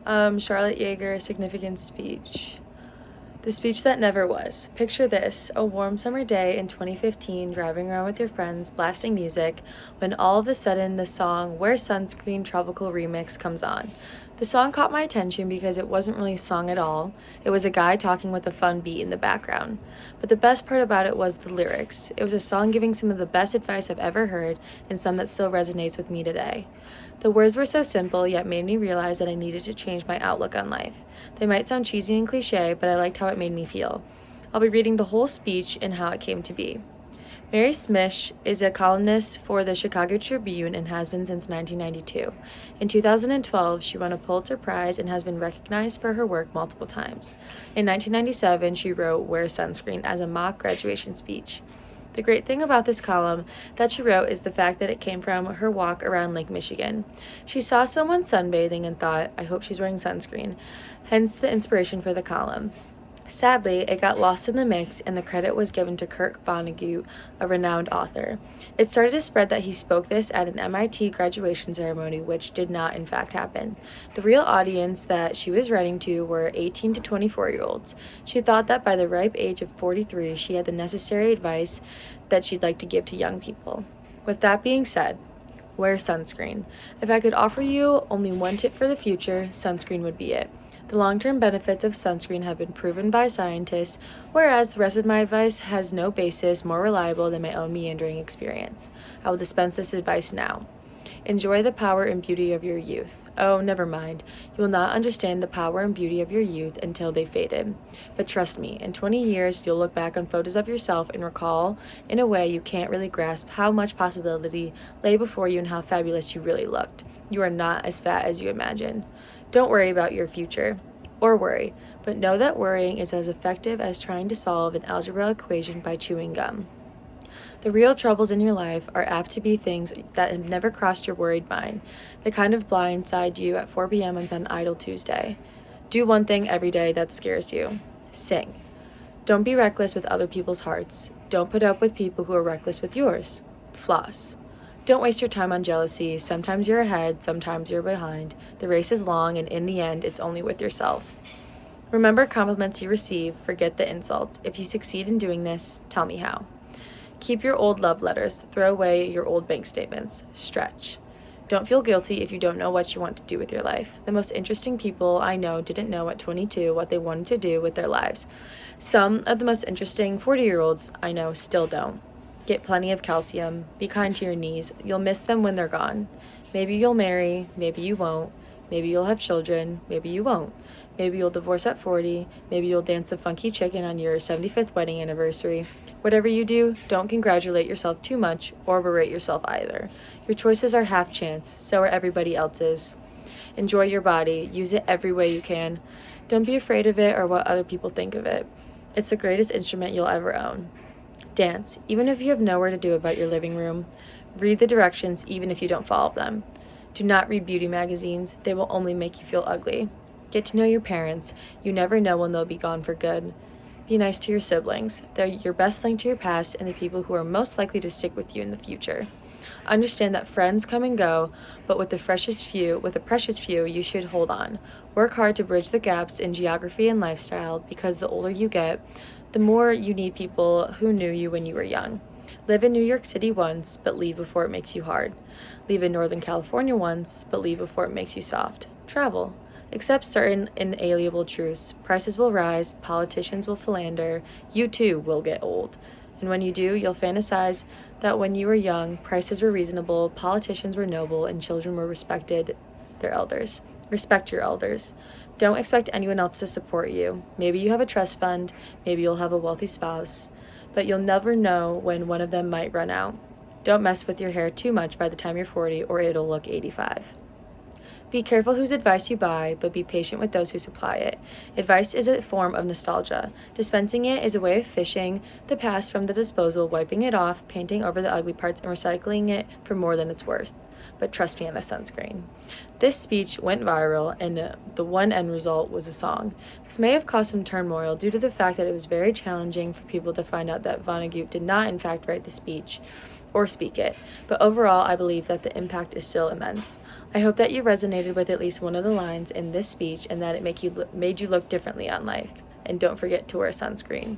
Charlotte Yeager, Significant Speech. The speech that never was. Picture this, a warm summer day in 2015, driving around with your friends, blasting music, when all of a sudden the song Wear Sunscreen Tropical Remix comes on. The song caught my attention because it wasn't really a song at all. It was a guy talking with a fun beat in the background. But the best part about it was the lyrics. It was a song giving some of the best advice I've ever heard and some that still resonates with me today. The words were so simple, yet made me realize that I needed to change my outlook on life. They might sound cheesy and cliche, but I liked how it made me feel. I'll be reading the whole speech and how it came to be. Mary Smish is a columnist for the Chicago Tribune and has been since 1992. In 2012, she won a Pulitzer Prize and has been recognized for her work multiple times. In 1997, she wrote Wear Sunscreen as a mock graduation speech. The great thing about this column that she wrote is the fact that it came from her walk around Lake Michigan. She saw someone sunbathing and thought, I hope she's wearing sunscreen, hence the inspiration for the column. Sadly, it got lost in the mix, and the credit was given to Kurt Vonnegut, a renowned author. It started to spread that he spoke this at an MIT graduation ceremony, which did not, in fact, happen. The real audience that she was writing to were 18 to 24-year-olds. She thought that by the ripe age of 43, she had the necessary advice that she'd like to give to young people. With that being said, wear sunscreen. If I could offer you only one tip for the future, sunscreen would be it. The long-term benefits of sunscreen have been proven by scientists, whereas the rest of my advice has no basis more reliable than my own meandering experience. I will dispense this advice now. Enjoy the power and beauty of your youth. Oh, never mind. You will not understand the power and beauty of your youth until they faded. But trust me, in 20 years, you'll look back on photos of yourself and recall, in a way you can't really grasp, how much possibility lay before you and how fabulous you really looked. You are not as fat as you imagine. Don't worry about your future. Or worry, but know that worrying is as effective as trying to solve an algebra equation by chewing gum. The real troubles in your life are apt to be things that have never crossed your worried mind, the kind of blindside you at 4 p.m. on an idle Tuesday. Do one thing every day that scares you. Sing. Don't be reckless with other people's hearts. Don't put up with people who are reckless with yours. Floss. Don't waste your time on jealousy. Sometimes you're ahead, sometimes you're behind. The race is long, and in the end, it's only with yourself. Remember compliments you receive, forget the insults. If you succeed in doing this, tell me how. Keep your old love letters. Throw away your old bank statements. Stretch. Don't feel guilty if you don't know what you want to do with your life. The most interesting people I know didn't know at 22 what they wanted to do with their lives. Some of the most interesting 40-year-olds I know still don't. Get plenty of calcium. Be kind to your knees. You'll miss them when they're gone. Maybe you'll marry. Maybe you won't. Maybe you'll have children. Maybe you won't. Maybe you'll divorce at 40. Maybe you'll dance the funky chicken on your 75th wedding anniversary. Whatever you do, don't congratulate yourself too much or berate yourself either. Your choices are half chance. So are everybody else's. Enjoy your body. Use it every way you can. Don't be afraid of it or what other people think of it. It's the greatest instrument you'll ever own. Dance, even if you have nowhere to do about your living room. Read the directions, even if you don't follow them. Do not read beauty magazines. They will only make you feel ugly. Get to know your parents. You never know when they'll be gone for good. Be nice to your siblings. They're your best link to your past and the people who are most likely to stick with you in the future. Understand that friends come and go, but with the precious few, you should hold on. Work hard to bridge the gaps in geography and lifestyle, because the older you get, the more you need people who knew you when you were young. Live in New York City once, but leave before it makes you hard. Live in Northern California once, but leave before it makes you soft. Travel. Accept certain inalienable truths. Prices will rise, politicians will philander, you too will get old. And when you do, you'll fantasize that when you were young, prices were reasonable, politicians were noble, and children were respected their elders. Respect your elders. Don't expect anyone else to support you. Maybe you have a trust fund, maybe you'll have a wealthy spouse, but you'll never know when one of them might run out. Don't mess with your hair too much by the time you're 40, or it'll look 85. Be careful whose advice you buy, but be patient with those who supply it. Advice is a form of nostalgia. Dispensing it is a way of fishing the past from the disposal, wiping it off, painting over the ugly parts, and recycling it for more than it's worth. But trust me on the sunscreen. This speech went viral, and the one end result was a song. This may have caused some turmoil due to the fact that it was very challenging for people to find out that Vonnegut did not, in fact, write the speech. or speak it, but overall, I believe that the impact is still immense. I hope that you resonated with at least one of the lines in this speech and that it made you look differently on life. And don't forget to wear sunscreen.